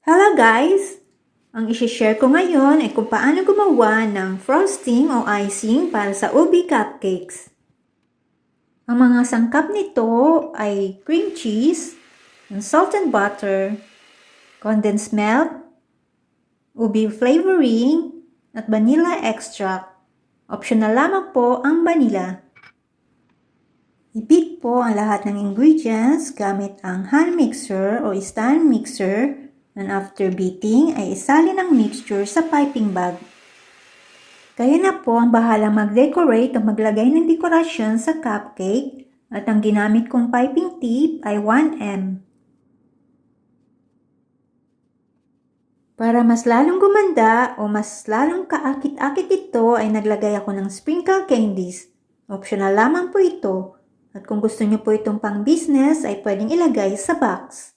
Hello guys! Ang isi-share ko ngayon ay kung paano gumawa ng frosting o icing para sa ubi cupcakes. Ang mga sangkap nito ay cream cheese, salt and butter, condensed milk, ubi flavoring, at vanilla extract. Optional lamang po ang vanilla. I-beat po ang lahat ng ingredients gamit ang hand mixer o stand mixer. And after beating ay isalin ang mixture sa piping bag. Kayo na po ang bahalang mag-decorate o maglagay ng dekorasyon sa cupcake at ang ginamit kong piping tip ay 1M. Para mas lalong gumanda o mas lalong kaakit-akit ito ay naglagay ako ng sprinkle candies. Optional lamang po ito at kung gusto nyo po itong pang business ay pwedeng ilagay sa box.